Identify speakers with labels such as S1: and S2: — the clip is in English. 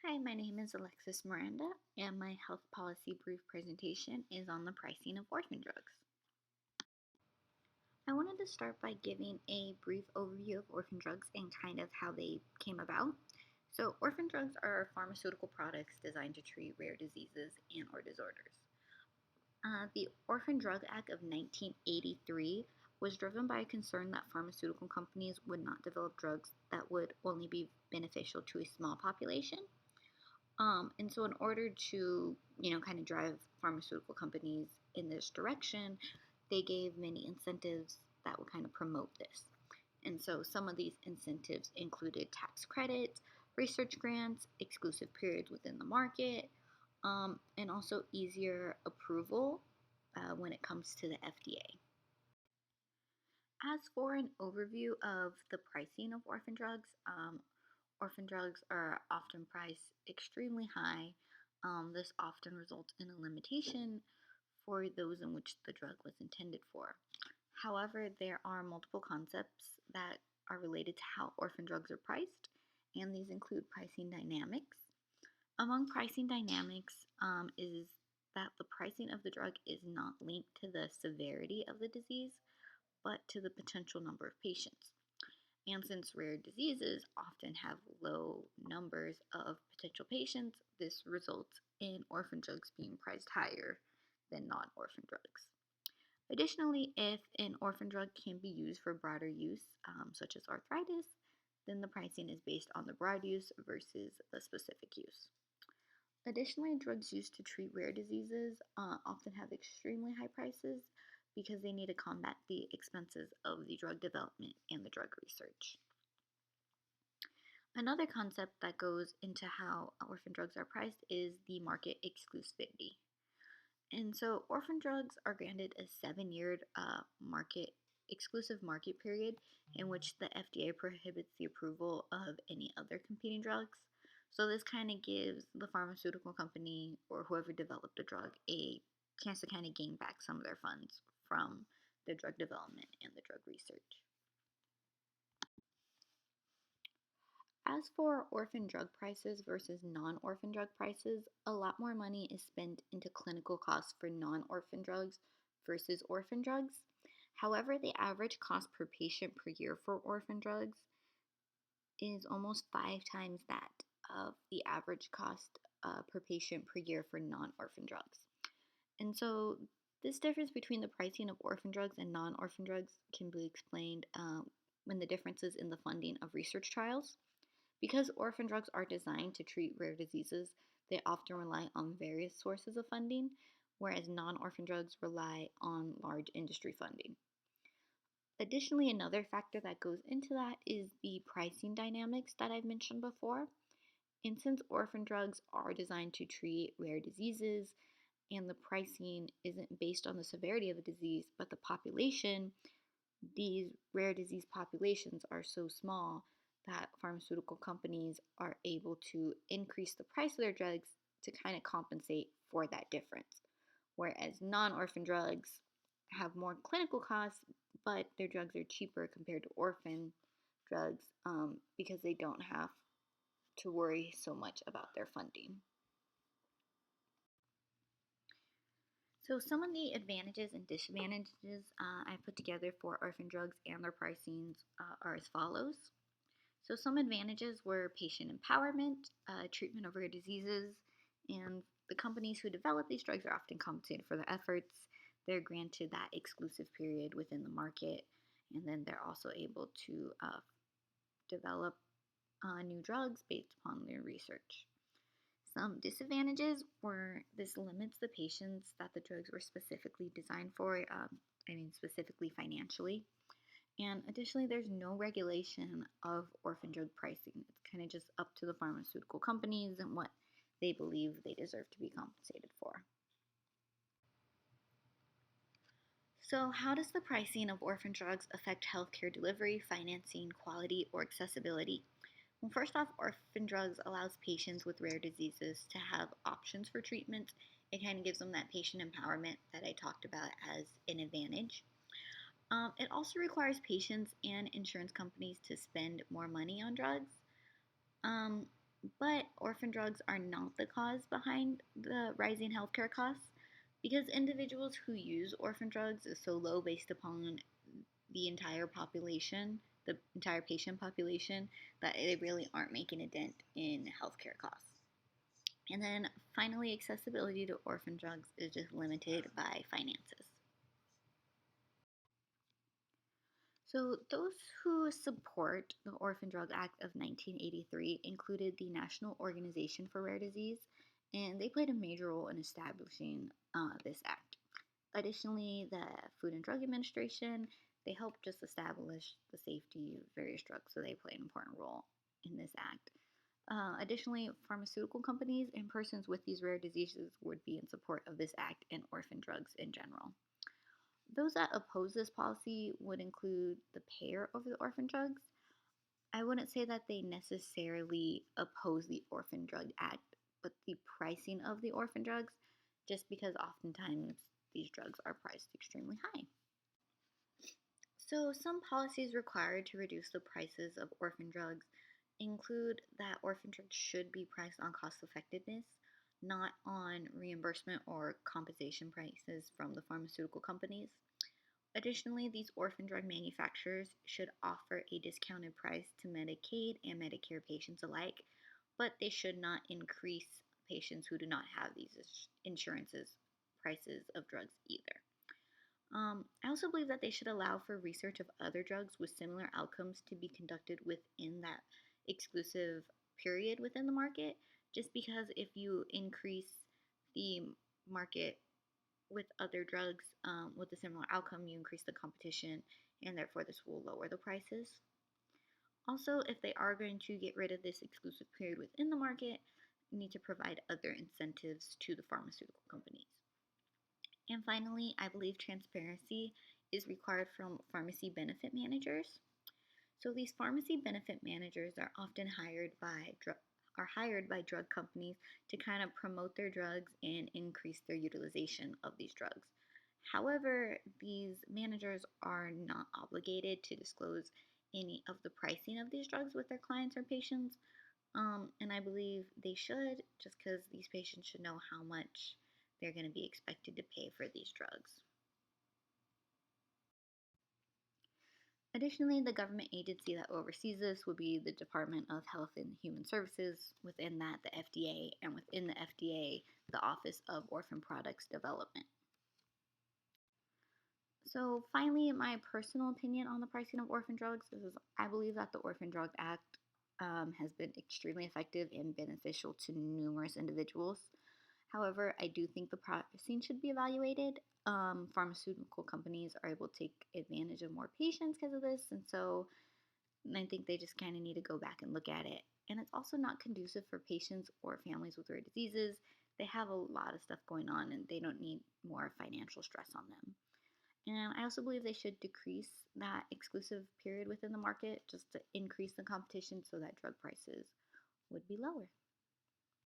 S1: Hi, my name is Alexis Miranda, and my health policy brief presentation is on the pricing of orphan drugs. I wanted to start by giving a brief overview of orphan drugs and kind of how they came about. So, orphan drugs are pharmaceutical products designed to treat rare diseases and/or disorders. The Orphan Drug Act of 1983 was driven by a concern that pharmaceutical companies would not develop drugs that would only be beneficial to a small population. And so in order to, kind of drive pharmaceutical companies in this direction, they gave many incentives that would kind of promote this. And so some of these incentives included tax credits, research grants, exclusive periods within the market, and also easier approval when it comes to the FDA. As for an overview of the pricing of orphan drugs are often priced extremely high. This often results in a limitation for those in which the drug was intended for. However, there are multiple concepts that are related to how orphan drugs are priced, and these include pricing dynamics. Among pricing dynamics is that the pricing of the drug is not linked to the severity of the disease, but to the potential number of patients. And since rare diseases often have low numbers of potential patients, this results in orphan drugs being priced higher than non orphan drugs. Additionally, if an orphan drug can be used for broader use, such as arthritis, then the pricing is based on the broad use versus the specific use. Additionally, drugs used to treat rare diseases often have extremely high prices because they need to combat the expenses of the drug development and the drug research. Another concept that goes into how orphan drugs are priced is the market exclusivity. And so, orphan drugs are granted a 7-year market exclusive market period in which the FDA prohibits the approval of any other competing drugs. So, this kind of gives the pharmaceutical company or whoever developed the drug a chance to kind of gain back some of their funds from the drug development and the drug research. As for orphan drug prices versus non orphan drug prices, a lot more money is spent into clinical costs for non orphan drugs versus orphan drugs. However, the average cost per patient per year for orphan drugs is almost 5 times that of the average cost per patient per year for non orphan drugs. And so, this difference between the pricing of orphan drugs and non orphan drugs can be explained when the differences in the funding of research trials. Because orphan drugs are designed to treat rare diseases, they often rely on various sources of funding, whereas non orphan drugs rely on large industry funding. Additionally, another factor that goes into that is the pricing dynamics that I've mentioned before. And since orphan drugs are designed to treat rare diseases and the pricing isn't based on the severity of the disease but the population, these rare disease populations are so small that pharmaceutical companies are able to increase the price of their drugs to kind of compensate for that difference. Whereas non orphan drugs have more clinical costs, but their drugs are cheaper compared to orphan drugs because they don't have to worry so much about their funding. So, some of the advantages and disadvantages I put together for orphan drugs and their pricings are as follows. So, some advantages were patient empowerment, treatment of rare diseases, and the companies who develop these drugs are often compensated for their efforts. They're granted that exclusive period within the market, and then they're also able to develop new drugs based upon their research. Some disadvantages were this limits the patients that the drugs were specifically designed for, specifically financially. And additionally, there's no regulation of orphan drug pricing. It's kind of just up to the pharmaceutical companies and what they believe they deserve to be compensated for. So, how does the pricing of orphan drugs affect healthcare delivery, financing, quality, or accessibility? Well, first off, orphan drugs allows patients with rare diseases to have options for treatment. It kind of gives them that patient empowerment that I talked about as an advantage. It also requires patients and insurance companies to spend more money on drugs. Um, But orphan drugs are not the cause behind the rising healthcare costs because individuals who use orphan drugs is so low based upon the entire population, the entire patient population, that they really aren't making a dent in healthcare costs. And then finally, accessibility to orphan drugs is just limited by finances. So, those who support the Orphan Drug Act of 1983 included the National Organization for Rare Disease, and they played a major role in establishing this act. Additionally, the Food and Drug Administration, they helped just establish the safety of various drugs, so they play an important role in this act. Additionally, pharmaceutical companies and persons with these rare diseases would be in support of this act and orphan drugs in general. Those that oppose this policy would include the payer of the orphan drugs. I wouldn't say that they necessarily oppose the Orphan Drug Act, but the pricing of the orphan drugs, just because oftentimes these drugs are priced extremely high. So, some policies required to reduce the prices of orphan drugs include that orphan drugs should be priced on cost effectiveness, not on reimbursement or compensation prices from the pharmaceutical companies. Additionally, these orphan drug manufacturers should offer a discounted price to Medicaid and Medicare patients alike, but they should not increase patients who do not have these insurances prices of drugs either. I also believe that they should allow for research of other drugs with similar outcomes to be conducted within that exclusive period within the market, just because if you increase the market with other drugs with a similar outcome, you increase the competition, and therefore this will lower the prices. Also, if they are going to get rid of this exclusive period within the market, you need to provide other incentives to the pharmaceutical companies. And finally, I believe transparency is required from pharmacy benefit managers. So these pharmacy benefit managers are often hired by drug companies to kind of promote their drugs and increase their utilization of these drugs. However, these managers are not obligated to disclose any of the pricing of these drugs with their clients or patients. And I believe they should, just because these patients should know how much they're going to be expected to pay for these drugs. Additionally, the government agency that oversees this would be the Department of Health and Human Services, within that, the FDA, and within the FDA, the Office of Orphan Products Development. So, finally, my personal opinion on the pricing of orphan drugs is I believe that the Orphan Drug Act has been extremely effective and beneficial to numerous individuals. However, I do think the pricing should be evaluated. Pharmaceutical companies are able to take advantage of more patients because of this, and so I think they just kind of need to go back and look at it. And it's also not conducive for patients or families with rare diseases. They have a lot of stuff going on and they don't need more financial stress on them. And I also believe they should decrease that exclusive period within the market just to increase the competition so that drug prices would be lower.